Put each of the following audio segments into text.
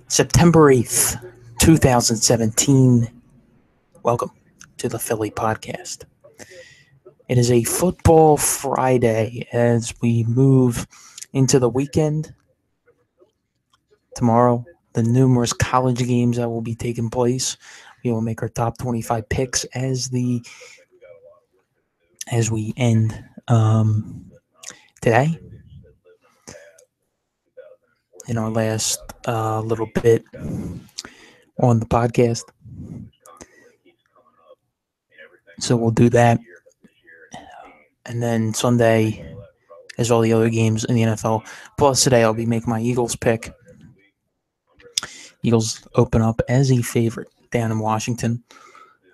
September 8th, 2017. Welcome to the Philly Podcast. It is a football Friday as we move into the weekend. Tomorrow, the numerous college games that will be taking place. We will make our top 25 picks as we end today. In our last little bit on the podcast. So we'll do that. And then Sunday is all the other games in the NFL. Plus today I'll be making my Eagles pick. Eagles open up as a favorite down in Washington.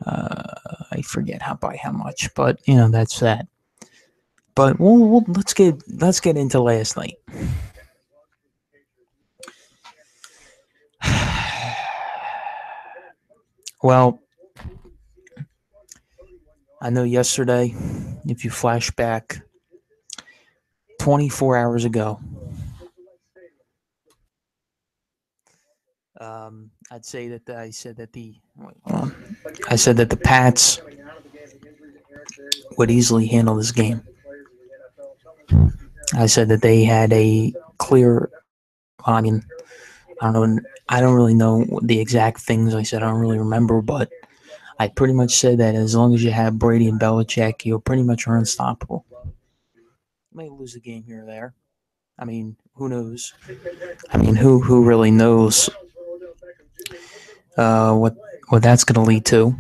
I forget by how much, but that's that. But let's get into last night. Well, I know yesterday, if you flash back 24 hours ago, I said that the Pats would easily handle this game. I said that they had a clear. I don't really know the exact things I said. I don't really remember, but I pretty much said that as long as you have Brady and Belichick, you pretty much are unstoppable. You may lose a game here or there. I mean, who knows? I mean, who really knows what that's going to lead to?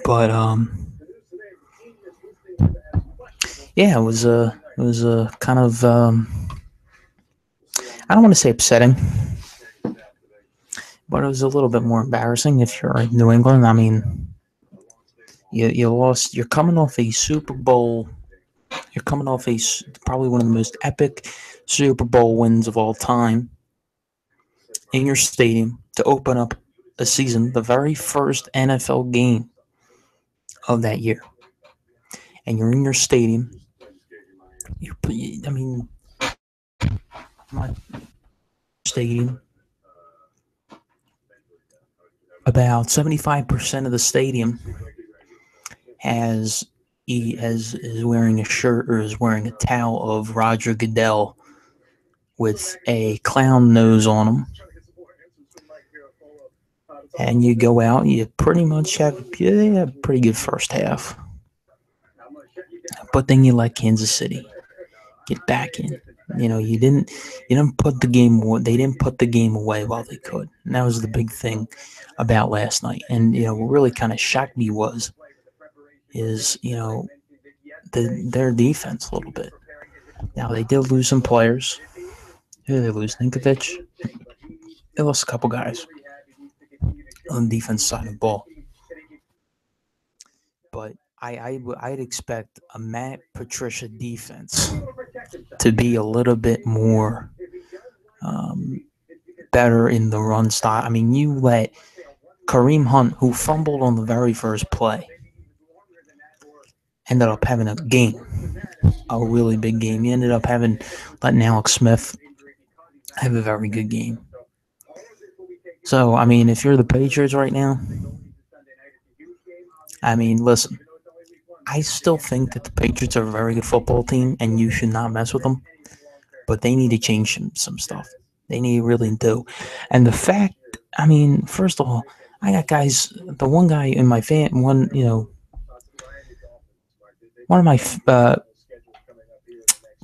But yeah, it was a kind of I don't want to say upsetting, but it was a little bit more embarrassing if you're in New England. I mean, you lost. You're coming off a Super Bowl. You're coming off probably one of the most epic Super Bowl wins of all time in your stadium to open up a season, the very first NFL game of that year, and you're in your stadium. My stadium. About 75% of the stadium is wearing a shirt or is wearing a towel of Roger Goodell with a clown nose on him. And you go out, you pretty much have a pretty good first half. But then you let Kansas City get back in. You didn't put the game. They didn't put the game away while they could. And that was the big thing about last night. And what really kind of shocked me is their defense a little bit. Now they did lose some players. Who did they lose? Ninkovich. They lost a couple guys on the defense side of the ball. But I'd expect a Matt Patricia defense to be a little bit more better in the run style. I mean, you let Kareem Hunt, who fumbled on the very first play, ended up having a really big game. He ended up letting Alex Smith have a very good game. So, I mean, if you're the Patriots right now, I mean, listen, I still think that the Patriots are a very good football team, and you should not mess with them. But they need to change some stuff. They really do. And the fact, I mean, first of all, I got guys. The one guy in my one of my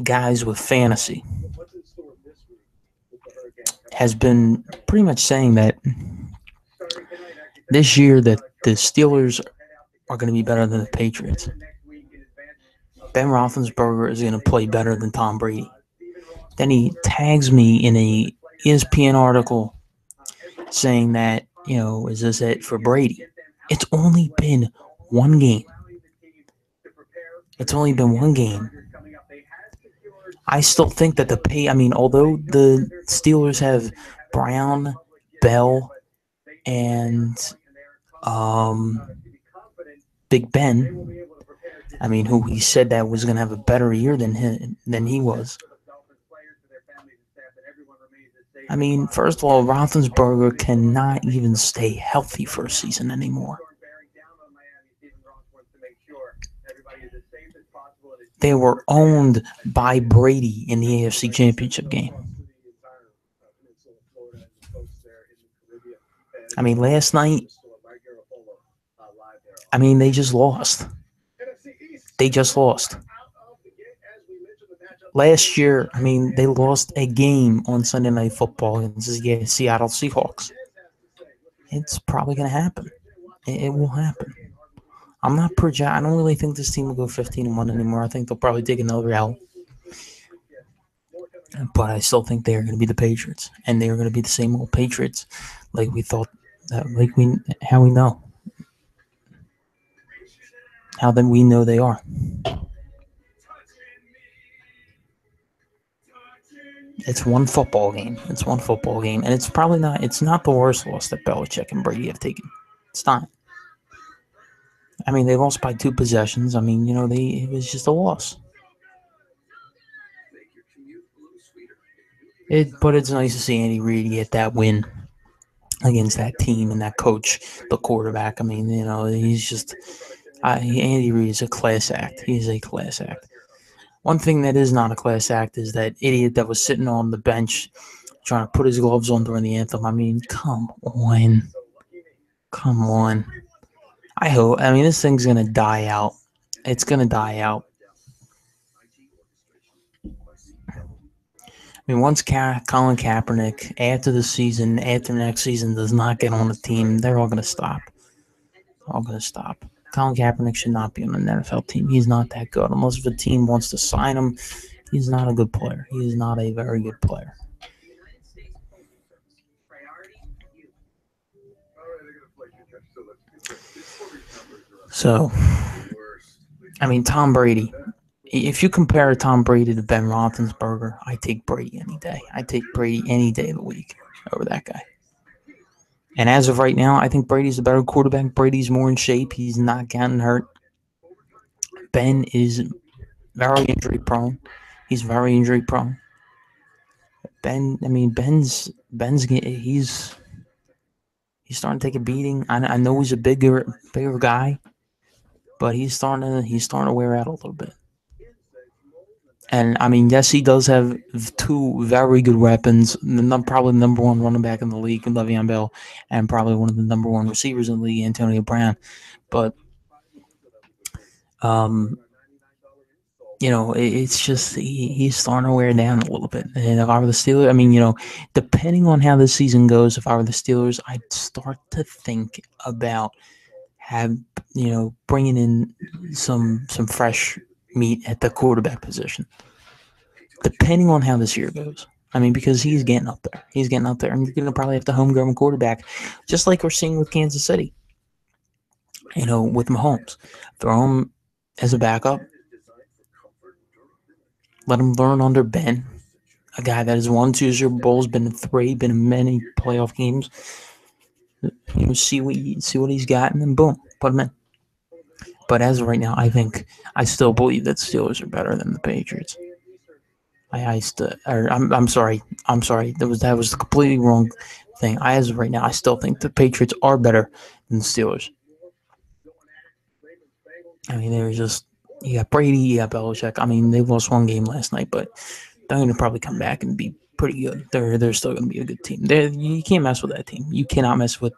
guys with fantasy has been pretty much saying that this year that the Steelers are going to be better than the Patriots. Ben Roethlisberger is going to play better than Tom Brady. Then he tags me in a ESPN article saying that, is this it for Brady? It's only been one game. I still think that although the Steelers have Brown, Bell, and Big Ben, I mean, who he said that was going to have a better year than he was. I mean, first of all, Roethlisberger cannot even stay healthy for a season anymore. They were owned by Brady in the AFC Championship game. I mean, last night, they just lost. They just lost. Last year, they lost a game on Sunday Night Football against the Seattle Seahawks. It's probably going to happen. It will happen. I'm not I don't really think this team will go 15-1 anymore. I think they'll probably take another L. But I still think they're going to be the Patriots, and they're going to be the same old Patriots, like we thought, how we know, how then we know they are. It's one football game. And it's probably not. It's not the worst loss that Belichick and Brady have taken. It's not. They lost by 2 possessions. It was just a loss. But it's nice to see Andy Reid get that win against that team and that coach, the quarterback. He's just Andy Reid is a class act. He is a class act. One thing that is not a class act is that idiot that was sitting on the bench trying to put his gloves on during the anthem. Come on. Come on. I hope. This thing's going to die out. It's going to die out. Once Colin Kaepernick, after next season, does not get on the team, they're all going to stop. Colin Kaepernick should not be on an NFL team. He's not that good. Unless if a team wants to sign him, he's not a good player. He is not a very good player. So, Tom Brady. If you compare Tom Brady to Ben Roethlisberger, I take Brady any day. I take Brady any day of the week over that guy. And as of right now, I think Brady's a better quarterback. Brady's more in shape. He's not getting hurt. Ben is very injury prone. He's very injury prone. Ben's he's starting to take a beating. I know he's a bigger guy, but he's starting to wear out a little bit. And yes, he does have 2 very good weapons. Probably the number 1 running back in the league, Le'Veon Bell, and probably one of the number 1 receivers in the league, Antonio Brown. But it's just he's starting to wear down a little bit. And if I were the Steelers, depending on how this season goes, if I were the Steelers, I'd start to think about bringing in some fresh meat at the quarterback position. Depending on how this year goes. Because he's getting up there. And you're going to probably have the homegrown quarterback, just like we're seeing with Kansas City. With Mahomes. Throw him as a backup. Let him learn under Ben, a guy that has won 2 Super Bowls, been in 3, been in many playoff games. See what he's got, and then boom, put him in. But as of right now, I still believe that Steelers are better than the Patriots. I'm sorry. That was the completely wrong thing. As of right now, I still think the Patriots are better than the Steelers. They're just, you got Brady, you got Belichick. They lost 1 game last night, but they're going to probably come back and be pretty good. They're still going to be a good team. You can't mess with that team. You cannot mess with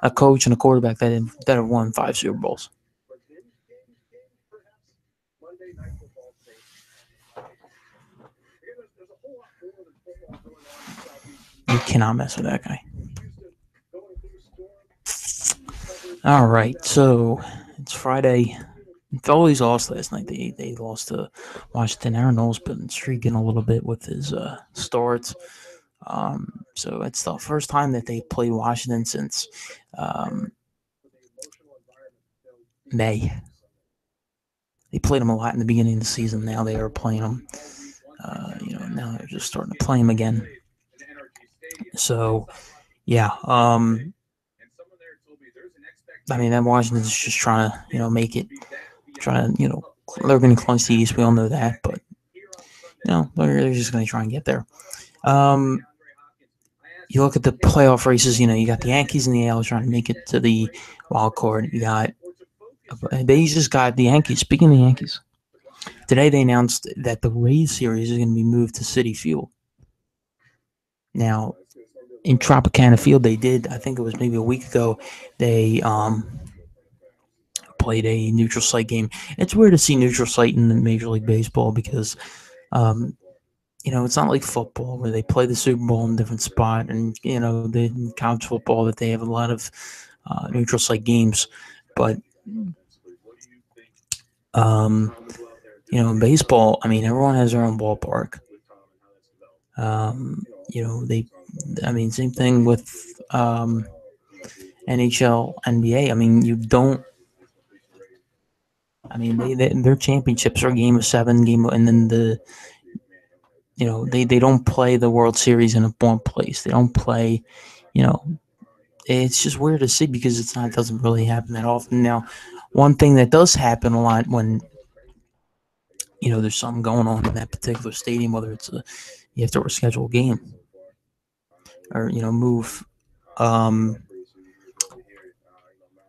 a coach and a quarterback that have won 5 Super Bowls. You cannot mess with that guy. All right, so it's Friday. Phillies lost last night. They lost to Washington. Aaron Nole's been streaking a little bit with his starts. So it's the first time that they played Washington since May. They played them a lot in the beginning of the season. Now they are playing them. Now they're just starting to play them again. So, yeah. That Washington's just trying to, make it. Trying to, they're going to clinch the East. We all know that, but they're just going to try and get there. you look at the playoff races. You got the Yankees and the AL trying to make it to the wild card. They just got the Yankees. Speaking of the Yankees, today they announced that the Rays series is going to be moved to Citi Field. Now, in Tropicana Field, they did. I think it was maybe a week ago. They played a neutral site game. It's weird to see neutral site in Major League Baseball because it's not like football where they play the Super Bowl in a different spot, and the college football that they have a lot of neutral site games, but in baseball, I mean, everyone has their own ballpark. Same thing with NHL, NBA. I mean, you don't. I mean, their championships are game of 7, and then they don't play the World Series in one place. They don't play, it's just weird to see because it doesn't really happen that often. Now, one thing that does happen a lot when there's something going on in that particular stadium, whether it's you have to reschedule a game or move.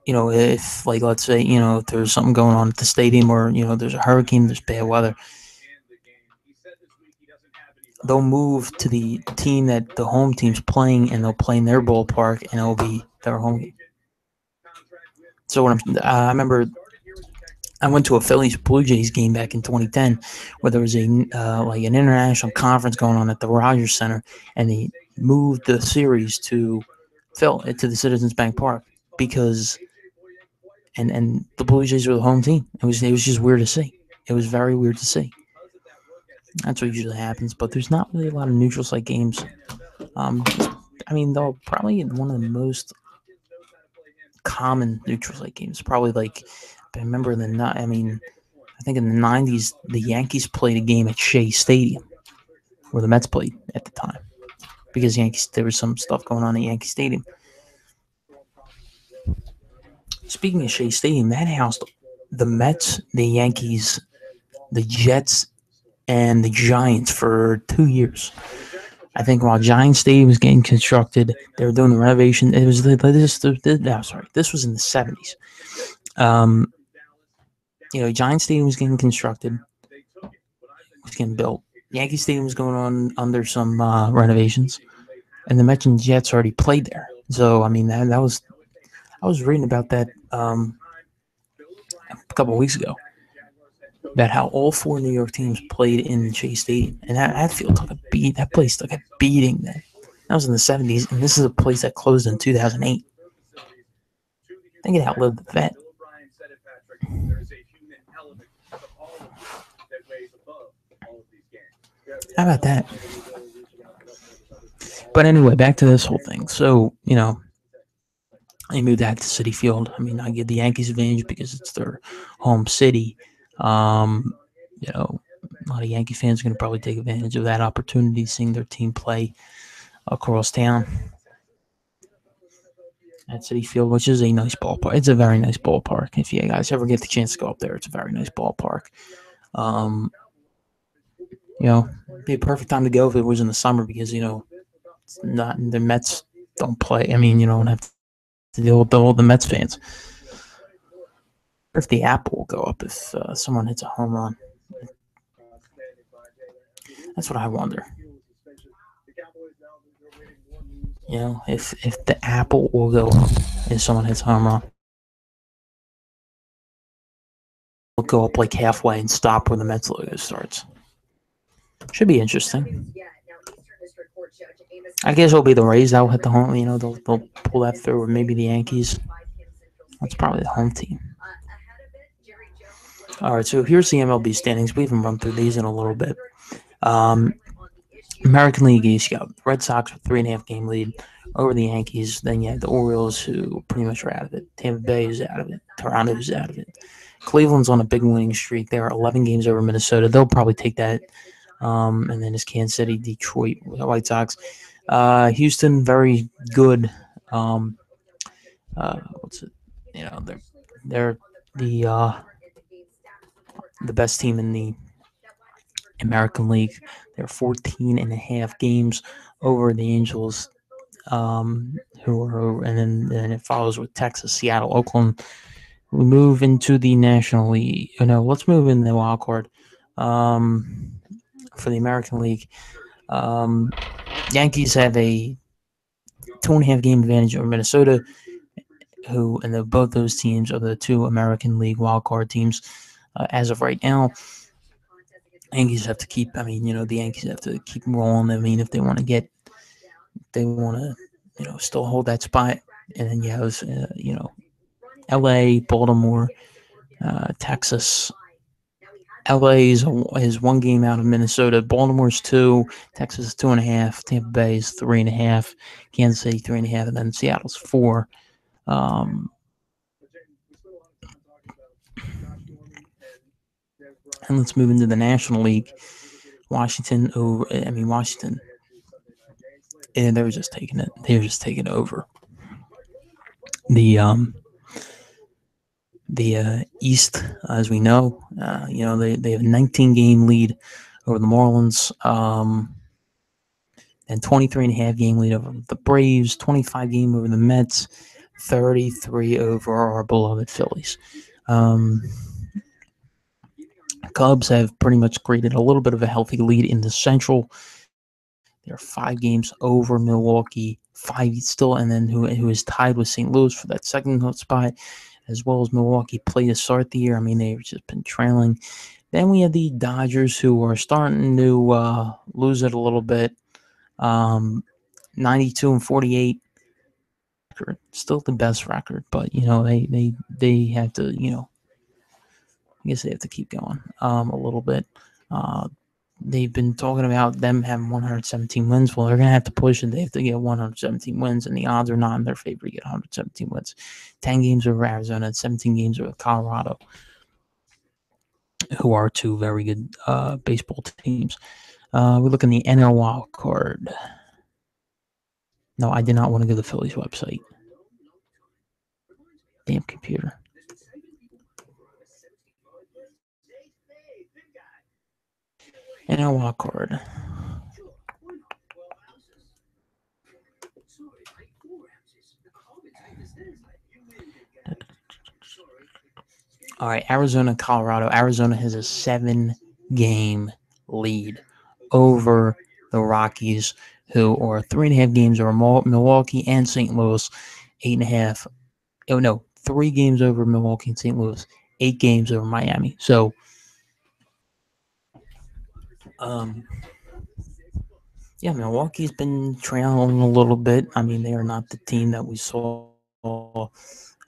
If like let's say if there's something going on at the stadium or there's a hurricane, there's bad weather, they'll move to the team that the home team's playing, and they'll play in their ballpark, and it'll be their home game. So I remember I went to a Phillies Blue Jays game back in 2010, where there was an international conference going on at the Rogers Center, and they moved the series to the Citizens Bank Park because, and the Blue Jays were the home team. It was just weird to see. It was very weird to see. That's what usually happens, but there's not really a lot of neutral site games. Though probably one of the most common neutral site games. Probably I remember I think in the 90s, the Yankees played a game at Shea Stadium, where the Mets played at the time, because there was some stuff going on at Yankee Stadium. Speaking of Shea Stadium, that housed the Mets, the Yankees, the Jets, and the Giants for 2 years. I think while Giants Stadium was getting constructed, they were doing the renovation. It was this was in the 70s. Giants Stadium was getting constructed, was getting built. Yankee Stadium was going on under some renovations, and the Mets and Jets already played there. So that was, I was reading about that a couple of weeks ago, about how all 4 New York teams played in Shea Stadium, and that field took a beat. That place took a beating then. That was in the 70s, and this is a place that closed in 2008. I think it outlived the vet. How about that? But anyway, back to this whole thing. So, they moved that to Citi Field. I give the Yankees advantage because it's their home city. A lot of Yankee fans are going to probably take advantage of that opportunity, seeing their team play across town at Citi Field, which is a nice ballpark. It's a very nice ballpark. If you guys ever get the chance to go up there, it's a very nice ballpark. It'd be a perfect time to go if it was in the summer because, not the Mets don't play. You don't have to deal with all the Mets fans. If the Apple will go up if someone hits a home run. That's what I wonder. If the Apple will go up if someone hits a home run. It'll go up like halfway and stop where the Mets logo starts. Should be interesting. I guess it'll be the Rays that will hit the home. They'll pull that through, or maybe the Yankees. That's probably the home team. All right, so here's the MLB standings. We haven't run through these in a little bit. American League East, you got Red Sox with 3.5 game lead over the Yankees. Then you have the Orioles, who pretty much are out of it. Tampa Bay is out of it. Toronto is out of it. Cleveland's on a big winning streak. They are 11 games over Minnesota. They'll probably take that. And then it's Kansas City, Detroit, White Sox. Houston, very good. What's it? They're the best team in the American League. They're 14.5 games over the Angels. then it follows with Texas, Seattle, Oakland. We move into the National League. No, let's move in the wild card for the American League. Yankees have a 2.5 game advantage over Minnesota, both those teams are the two American League wild card teams as of right now. Yankees have to keep. The Yankees have to keep rolling. If they want to still hold that spot. And then you have, L.A., Baltimore, Texas. L.A. is 1 game out of Minnesota. Baltimore's 2. Texas is 2.5. Tampa Bay is 3.5. Kansas City 3.5, and then Seattle's 4. And let's move into the National League. Washington, and they're just taking it. They're just taking over. The East, as we know, they have a 19-game lead over the Marlins, and 23.5 game lead over the Braves, 25 game over the Mets, 33 over our beloved Phillies. Cubs have pretty much created a little bit of a healthy lead in the Central. They're 5 games over Milwaukee, 5 still, and then who is tied with St. Louis for that second spot, as well as Milwaukee play to start the year. They've just been trailing. Then we have the Dodgers, who are starting to lose it a little bit. 92-48. Still the best record, but they have to, I guess they have to keep going a little bit. They've been talking about them having 117 wins. Well, they're going to have to push it. They have to get 117 wins, and the odds are not in their favor to get 117 wins. 10 games over Arizona, 17 games over Colorado, who are 2 very good baseball teams. We look in the NL wild card. No, I did not want to go to the Phillies website. Damn computer. NL wild card. All right, Arizona, Colorado. Arizona has a 7-game lead over the Rockies, who are 3.5 games over Milwaukee and St. Louis, 8.5. Oh no, 3 games over Milwaukee and St. Louis, 8 games over Miami. So, Milwaukee's been trailing a little bit. They are not the team that we saw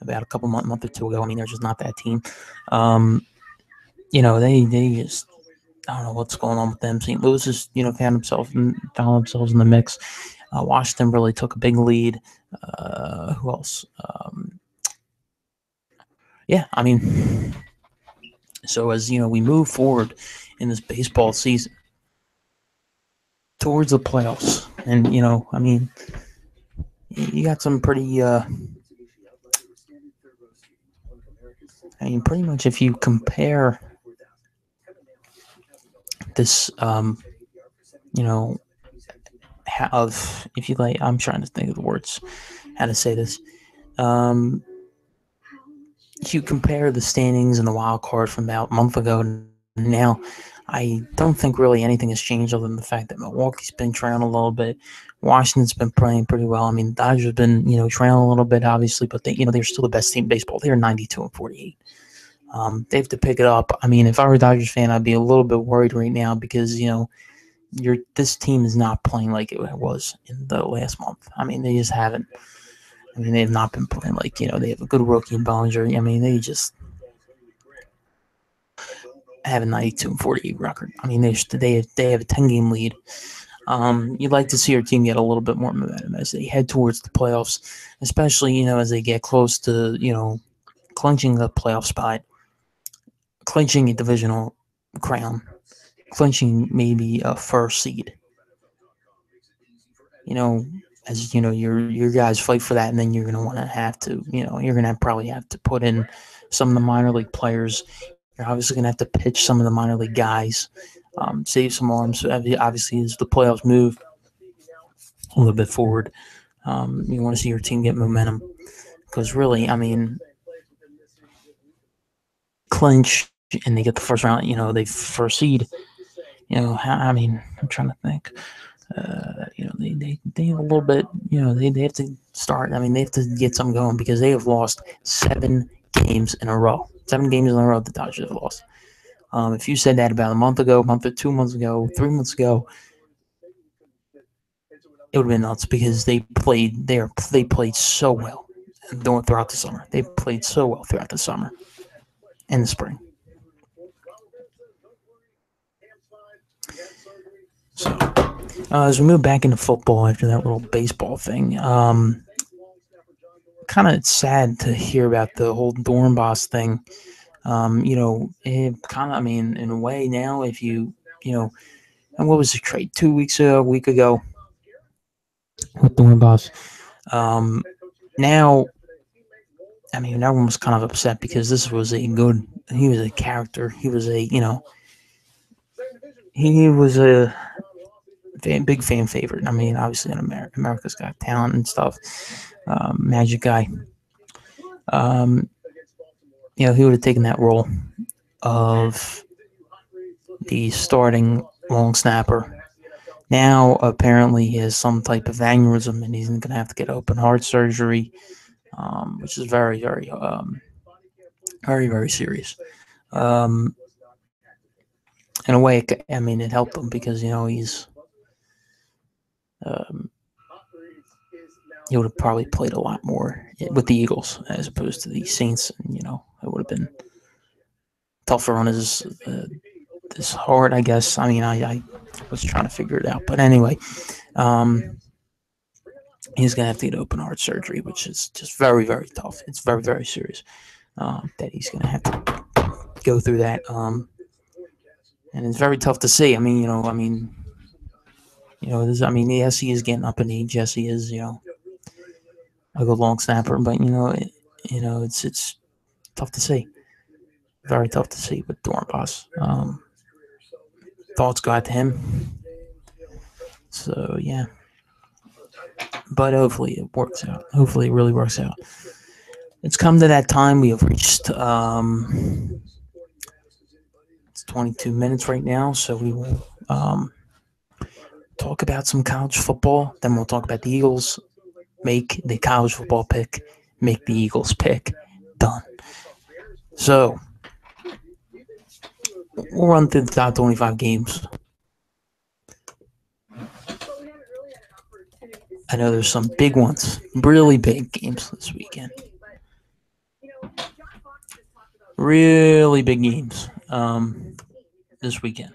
about a couple month or 2 ago. They're just not that team. They just, I don't know what's going on with them. St. Louis has, found themselves in the mix. Washington really took a big lead. Who else? So as we move forward in this baseball season towards the playoffs, and you got some pretty. Pretty much if you compare this, if you like, I'm trying to think of the words, how to say this. If you compare the standings and the wild card from about a month ago to now, I don't think really anything has changed other than the fact that Milwaukee's been trailing a little bit. Washington's been playing pretty well. The Dodgers have been, trailing a little bit, obviously, but they're still the best team in baseball. They're 92-48. They have to pick it up. If I were a Dodgers fan, I'd be a little bit worried right now because, this team is not playing like it was in the last month. They just haven't. They have not been playing like, they have a good rookie in Bellinger. They just have a 92-48 record. They have a 10-game lead. You'd like to see your team get a little bit more momentum as they head towards the playoffs, especially, as they get close to, clinching the playoff spot, clinching a divisional crown, clinching maybe a first seed. As your guys fight for that, and then you're going to want to have to, you're going to probably have to put in some of the minor league players. You're obviously going to have to pitch some of the minor league guys, save some arms. Obviously, as the playoffs move a little bit forward, You want to see your team get momentum because really, I mean, clinch and they get the first round. They first seed. I mean, I'm trying to think. They have a little bit. They have to start. I mean, they have to get something going because they have lost 7 games in a row. 7 games in a row the Dodgers have lost. If you said that about a month ago, 2 months ago, 3 months ago, it would have been nuts because they played so well throughout the summer. They played so well throughout the summer and the spring. So, as we move back into football after that little baseball thing, kind of sad to hear about the whole Dornbos thing. It kind of, I mean, in a way now, if and what was the trade 2 weeks ago, a week ago with Dornbos? Now, I mean, everyone was kind of upset because he was a character. He was he was a big fan favorite. I mean, obviously in America's Got Talent and stuff. Magic guy. He would have taken that role of the starting long snapper. Now, apparently, he has some type of aneurysm and he's going to have to get open heart surgery, which is very, very, very, very serious. In a way, it helped him because, he's he would have probably played a lot more with the Eagles as opposed to the Saints. And, it would have been tougher on his heart, I guess. I mean, I was trying to figure it out. But anyway, he's going to have to get open heart surgery, which is just very, very tough. It's very, very serious that he's going to have to go through that. And it's very tough to see. Yes, he is getting up in age. Yes, he is, a good long snapper. But, it's tough to see. Very tough to see with Dornbos. Thoughts go out to him. So, yeah. But hopefully it works out. Hopefully it really works out. It's come to that time. We have reached... it's 22 minutes right now, so we will talk about some college football. Then we'll talk about the Eagles. Make the college football pick. Make the Eagles pick. Done. So, we'll run through the top 25 games. I know there's some big ones. Really big games this weekend. Really big games this weekend.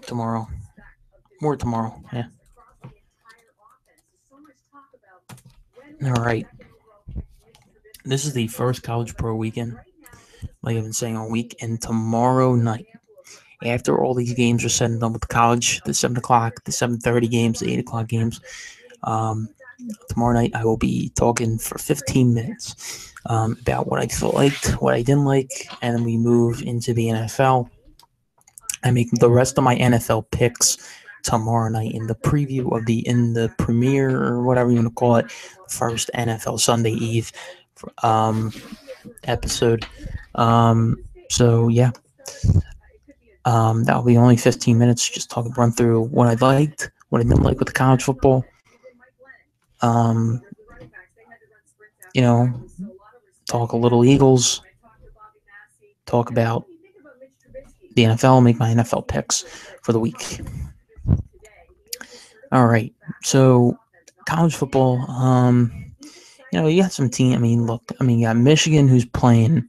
Tomorrow. More tomorrow, yeah. All right. This is the first College Pro weekend, like I've been saying all week, and tomorrow night, after all these games are said and done with college, the 7 o'clock, the 7:30 games, the 8 o'clock games, tomorrow night I will be talking for 15 minutes about what I liked, what I didn't like, and then we move into the NFL. I make the rest of my NFL picks tomorrow night in the preview of in the premiere or whatever you want to call it, first NFL Sunday Eve episode. So yeah, that'll be only 15 minutes. Just run through what I liked, what I didn't like with the college football. Talk a little Eagles. Talk about the NFL. Make my NFL picks for the week. All right. So college football. You got some team. You got Michigan who's playing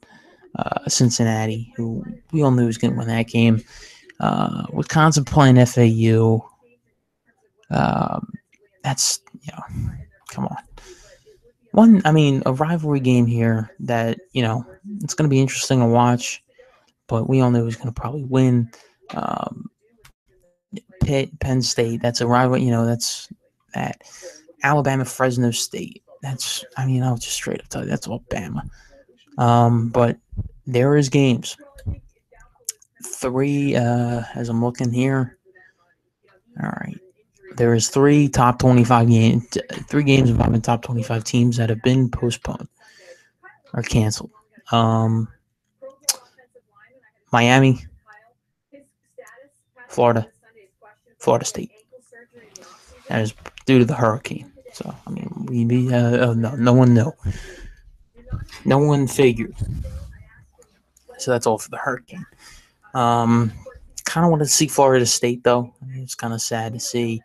Cincinnati, who we all knew was going to win that game. Wisconsin playing FAU. That's, come on. A rivalry game here that, it's going to be interesting to watch, but we all knew who's going to probably win. Penn State, that's a rivalry, that's that. Alabama, Fresno State. I'll just straight up tell you, that's Alabama. But there is games. 3, as I'm looking here. All right. there is three games involving top 25 teams that have been postponed or canceled. Miami, Florida State. That is due to the hurricane. So I mean, no one knew. No one figured. So that's all for the hurricane. Kind of wanted to see Florida State though. It's kind of sad to see.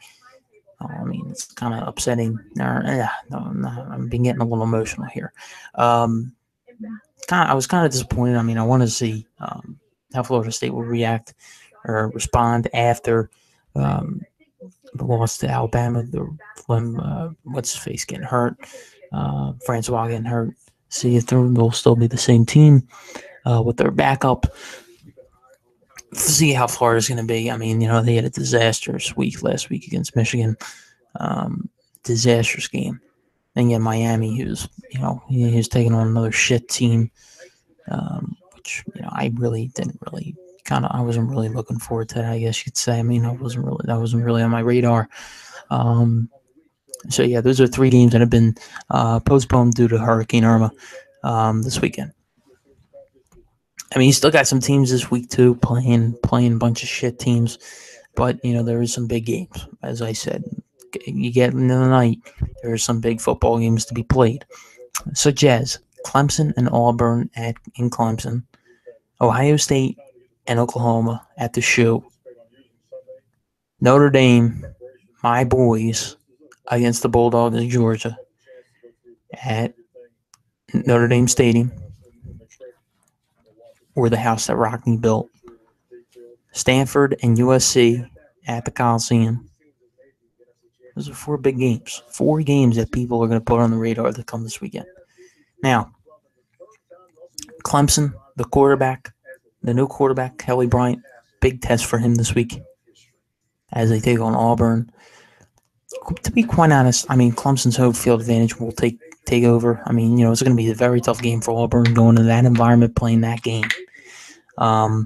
It's kind of upsetting. I'm being getting a little emotional here. I was kind of disappointed. I want to see how Florida State will react or respond after the loss to Alabama. What's his face getting hurt? Francois getting hurt. See if they'll still be the same team with their backup. See how Florida's going to be. They had a disastrous week last week against Michigan. Disastrous game. Then you had Miami, who's he's taking on another shit team, which I really didn't really I wasn't really looking forward to that. I guess you could say. That wasn't really on my radar. So yeah, those are three games that have been postponed due to Hurricane Irma this weekend. You still got some teams this week too playing a bunch of shit teams, but there is some big games. As I said, you get into the night, there are some big football games to be played, such as Clemson and Auburn in Clemson, Ohio State and Oklahoma at the Shoe, Notre Dame, my boys, against the Bulldogs of Georgia at Notre Dame Stadium, or the house that Rockne built, Stanford and USC at the Coliseum. Those are four big games. 4 games that people are going to put on the radar that come this weekend. Now, Clemson, the new quarterback, Kelly Bryant, big test for him this week as they take on Auburn. To be quite honest, Clemson's home field advantage will take over. It's going to be a very tough game for Auburn going to that environment, playing that game. At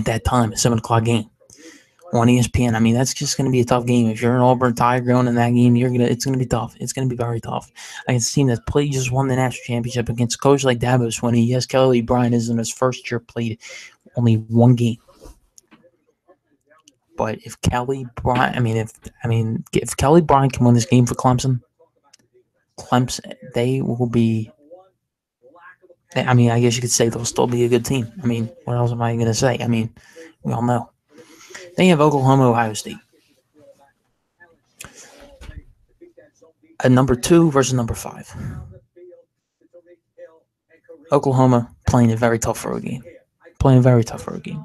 that time, a 7 o'clock game on ESPN. That's just going to be a tough game. If you're an Auburn Tiger going in that game, it's going to be tough. It's going to be very tough. Against a team that just won the national championship, against a coach like Dabo Swinney. Yes, Kelly Bryant is in his first year, played only 1 game. But if Kelly Bryant, if Kelly Bryant can win this game for Clemson, they will be. I guess you could say they'll still be a good team. What else am I going to say? We all know. Then you have Oklahoma, Ohio State. A number 2 versus number 5. Oklahoma playing a very tough road game.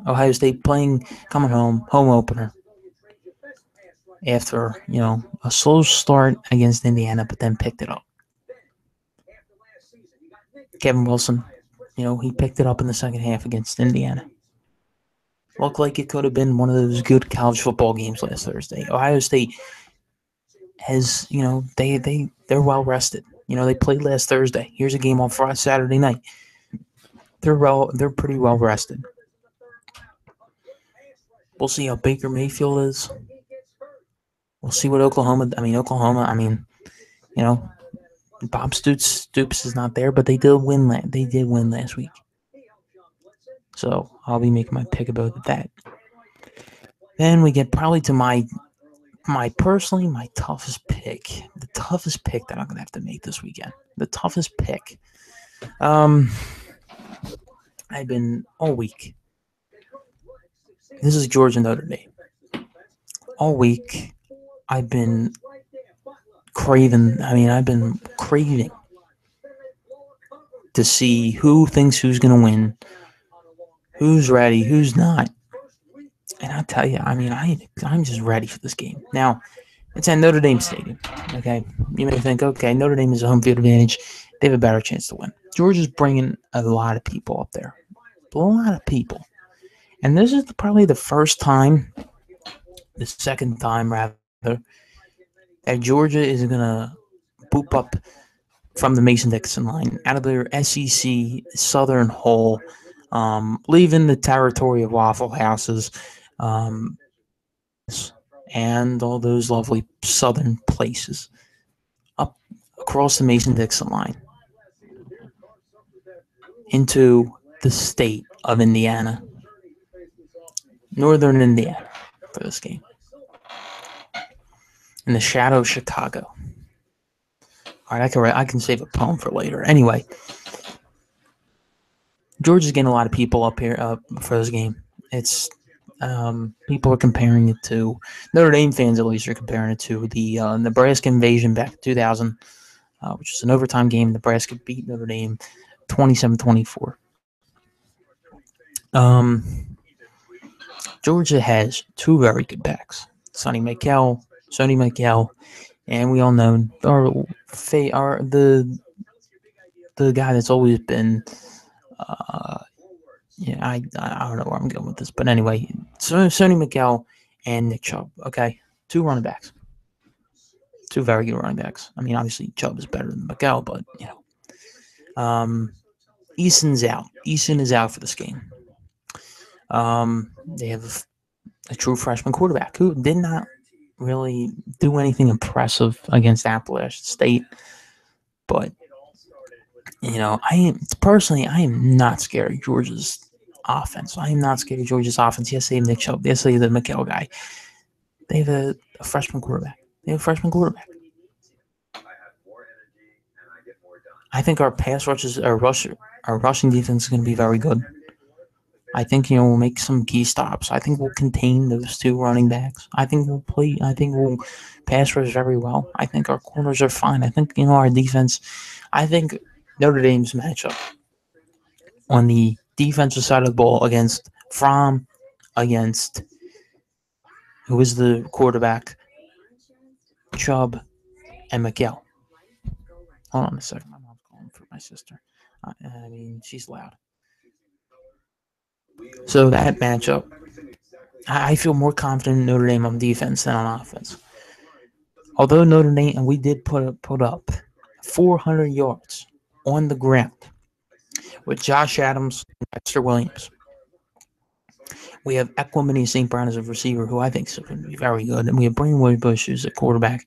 Ohio State coming home opener. After, a slow start against Indiana, but then picked it up. Kevin Wilson, he picked it up in the second half against Indiana. Looked like it could have been one of those good college football games last Thursday. Ohio State has, they're well rested. They played last Thursday. Here's a game on Saturday night. They're pretty well rested. We'll see how Baker Mayfield is. We'll see what Oklahoma. Bob Stoops is not there, but they did win. They did win last week. So I'll be making my pick about that. Then we get probably to my toughest pick. The toughest pick that I'm gonna have to make this weekend. The toughest pick. I've been all week. This is Georgia Notre Dame. All week, I've been craving to see who thinks who's going to win, who's ready, who's not. And I'll tell you, I'm just ready for this game. Now, it's at Notre Dame Stadium, okay? You may think, okay, Notre Dame is a home field advantage. They have a better chance to win. Georgia's bringing a lot of people up there. A lot of people. And this is probably the second time, rather, that Georgia is going to boop up from the Mason-Dixon line out of their SEC Southern hole, leaving the territory of Waffle Houses, and all those lovely southern places up across the Mason-Dixon line into the state of Indiana, northern Indiana, for this game, in the shadow of Chicago. All right, I can save a poem for later. Anyway, Georgia's getting a lot of people up here for this game. It's people are comparing it to Notre Dame fans, at least, are comparing it to the Nebraska invasion back in 2000, which was an overtime game. Nebraska beat Notre Dame 27-24. Georgia has two very good backs, Sony Michel, and we all know the guy that's always been. I don't know where I'm going with this, but anyway, Sony Michel and Nick Chubb. Okay, two running backs, two very good running backs. I mean, obviously Chubb is better than Michel, but Eason's out. Eason is out for this game. They have a true freshman quarterback who did not really do anything impressive against Appalachian State, but I am not scared of Georgia's offense. I am not scared of Georgia's offense. Yes, they have Nick Chubb. Yes, they have the Michel guy. They have a freshman quarterback. I think our pass rushes, our rushing defense is going to be very good. I think we'll make some key stops. I think we'll contain those two running backs. I think we'll pass rush very well. I think our corners are fine. I think our defense. I think Notre Dame's matchup on the defensive side of the ball against Fromm, against who is the quarterback, Chubb, and Michel. Hold on a second. My mom's calling for my sister. She's loud. So that matchup, I feel more confident in Notre Dame on defense than on offense. Although Notre Dame, and we did put up 400 yards on the ground with Josh Adams and Dexter Williams. We have Equimini St. Brown as a receiver, who I think is going to be very good, and we have Brainwood Bush who's a quarterback.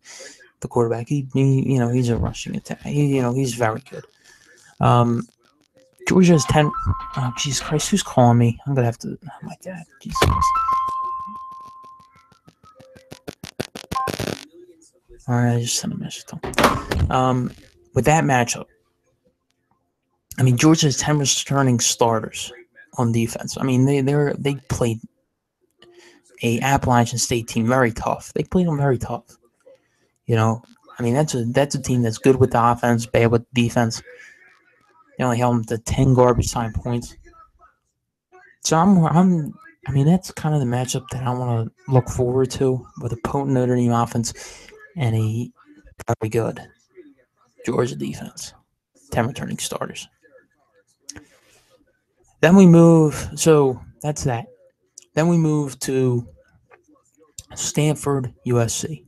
The quarterback, he's a rushing attack. He's very good. Georgia's 10. Oh, Jesus Christ, who's calling me? I'm gonna have to. Oh, my dad. Jesus Christ. All right, I just sent a message to him. With that matchup, Georgia has 10 returning starters on defense. They played a Appalachian State team very tough. They played them very tough. That's a team that's good with the offense, bad with defense. They only held them to 10 garbage time points. So that's kind of the matchup that I want to look forward to, with a potent Notre Dame offense and a very good Georgia defense. 10 returning starters. Then we move, so that's that. Then we move to Stanford, USC.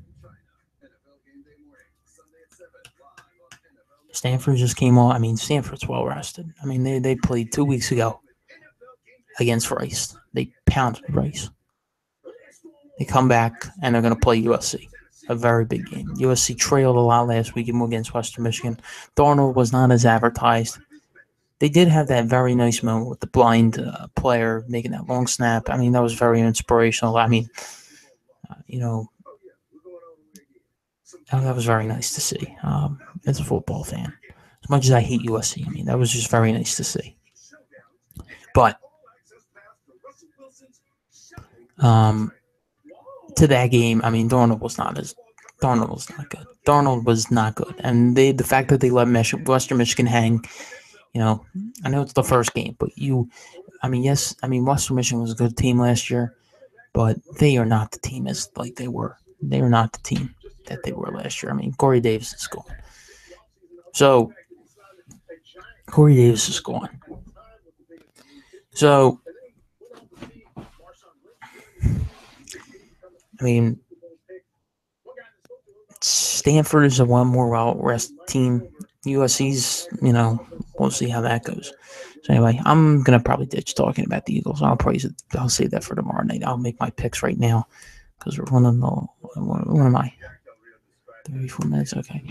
Stanford just came on. Stanford's well rested. They played 2 weeks ago against Rice. They pounded Rice. They come back, and they're going to play USC. A very big game. USC trailed a lot last week against Western Michigan. Darnold was not as advertised. They did have that very nice moment with the blind player making that long snap. That was very inspirational. That was very nice to see. As a football fan, as much as I hate USC, that was just very nice to see. But to that game, Darnold was not good. Darnold was not good, and the fact that they let Western Michigan hang. I know it's the first game, but Western Michigan was a good team last year, but they are not the team as like they were. They are not the team that they were last year. Corey Davis is gone. So, Corey Davis is gone. So, Stanford is a one more well-rested team. USC's, we'll see how that goes. So anyway, I'm going to probably ditch talking about the Eagles. I'll save that for tomorrow night. I'll make my picks right now because we're running low. What am I? 34 minutes. Okay.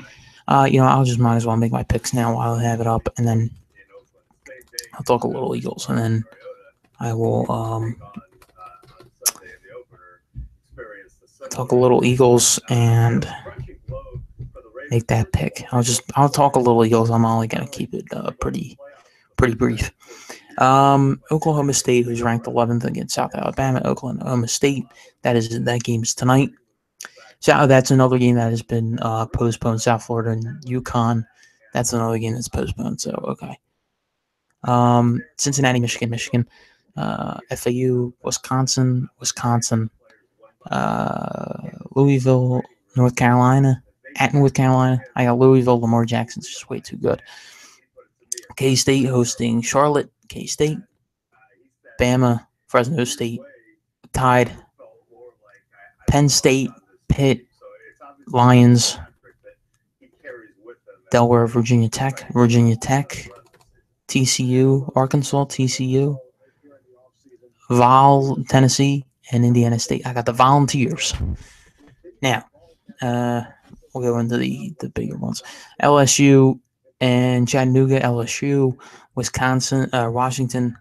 I'll just might as well make my picks now while I have it up, and then I'll talk a little Eagles, and then I will talk a little Eagles and make that pick. I'll talk a little Eagles. I'm only gonna keep it pretty brief. Oklahoma State, who's ranked 11th against South Alabama. Oklahoma State. That game is tonight. So that's another game that has been postponed. South Florida and UConn. That's another game that's postponed. So okay. Cincinnati, Michigan. FAU, Wisconsin. Louisville, North Carolina. At North Carolina, I got Louisville. Lamar Jackson's just way too good. K-State hosting Charlotte. K-State. Bama, Fresno State. Tied. Penn State, Pitt, Lions. Delaware, Virginia Tech. TCU, Arkansas, TCU. Vol, Tennessee, and Indiana State. I got the Volunteers. Now, we'll go into the bigger ones. LSU and Chattanooga. LSU, Wisconsin, Washington,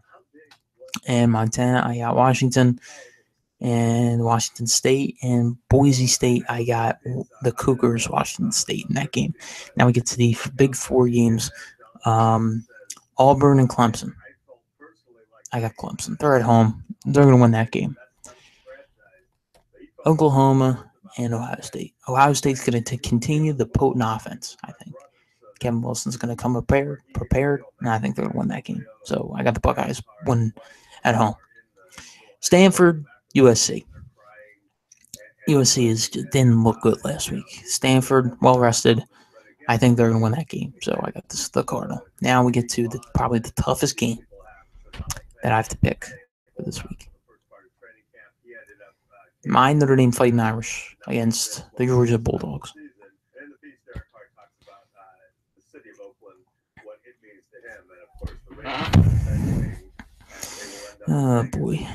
and Montana. I got Washington and Washington State, and Boise State. I got the Cougars, Washington State in that game. Now we get to the big four games. Auburn and Clemson. I got Clemson. They're at home. They're going to win that game. Oklahoma and Ohio State. Ohio State's going to continue the potent offense, I think. Kevin Wilson's going to come prepared, and I think they're going to win that game. So I got the Buckeyes win at home. Stanford, USC. USC didn't look good last week. Stanford, well rested. I think they're going to win that game. So I got the Cardinal. Now we get to probably the toughest game that I have to pick for this week. My Notre Dame Fighting Irish against the Georgia Bulldogs. Oh boy.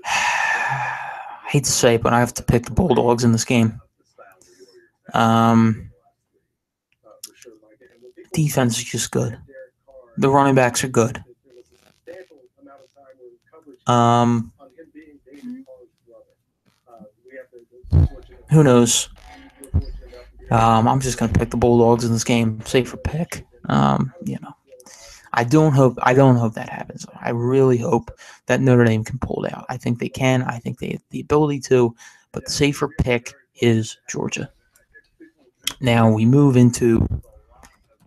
I hate to say it, but I have to pick the Bulldogs in this game. Defense is just good. The running backs are good. Who knows? I'm just gonna pick the Bulldogs in this game. Safer pick. I don't hope that happens. I really hope that Notre Dame can pull it out. I think they can. I think they have the ability to. But the safer pick is Georgia. Now we move into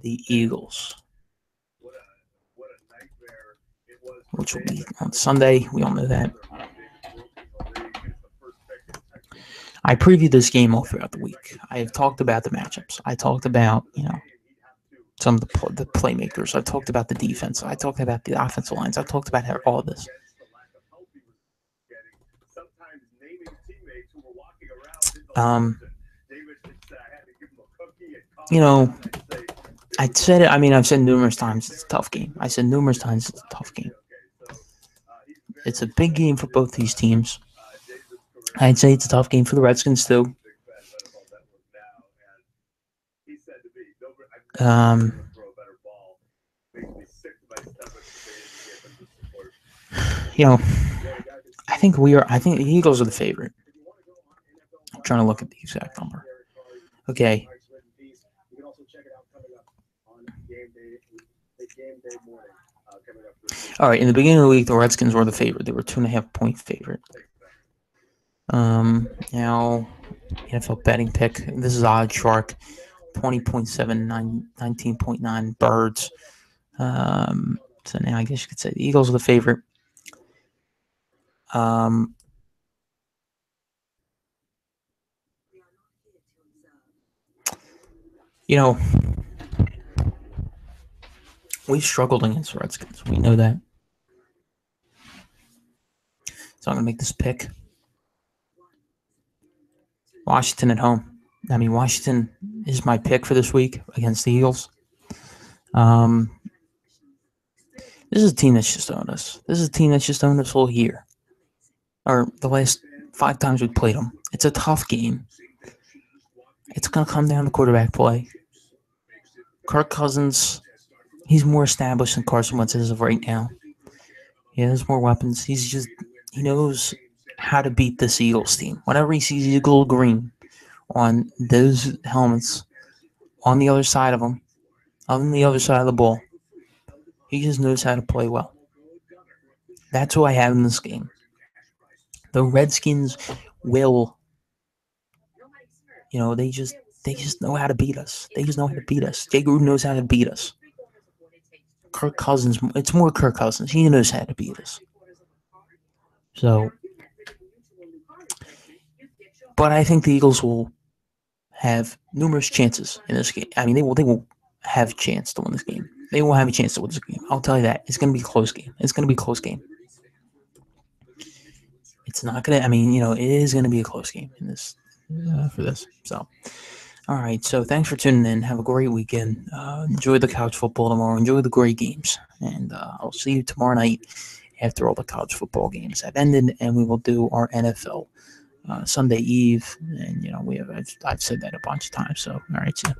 the Eagles, which will be on Sunday. We all know that. I previewed this game all throughout the week. I have talked about the matchups. I talked about, some of the playmakers. I talked about the defense. I talked about the offensive lines. I talked about all of this. I said it. I mean, I've said numerous times it's a tough game. I said numerous times it's a tough game. It's a big game for both these teams. I'd say it's a tough game for the Redskins too. I think the Eagles are the favorite. I'm trying to look at the exact number. Okay. All right. In the beginning of the week, the Redskins were the favorite. They were 2.5-point favorite. Now, NFL betting pick. This is OddsShark. 20.7, 19.9 birds. So now I guess you could say the Eagles are the favorite. We've struggled against the Redskins. We know that. So I'm going to make this pick. Washington at home. I mean, Washington is my pick for this week against the Eagles. This is a team that's just owned us. This is a team that's just owned us all year, or the last 5 times we played them. It's a tough game. It's going to come down to quarterback play. Kirk Cousins, he's more established than Carson Wentz as of right now. He has more weapons. He knows how to beat this Eagles team. Whenever he sees Eagle green on those helmets on the other side of them, on the other side of the ball, he just knows how to play well. That's who I have in this game. The Redskins will, they just know how to beat us. They just know how to beat us. Jay Gruden knows how to beat us. Kirk Cousins, it's more Kirk Cousins. He knows how to beat us. So, but I think the Eagles will have numerous chances in this game. I mean, they will have a chance to win this game. They will have a chance to win this game. I'll tell you that. It's going to be a close game. It's going to be a close game. It's not going to, it is going to be a close game in this for this. So, all right. So, thanks for tuning in. Have a great weekend. Enjoy the college football tomorrow. Enjoy the great games. And I'll see you tomorrow night after all the college football games have ended, and we will do our NFL Sunday Eve. And, I've said that a bunch of times. So, all right. So.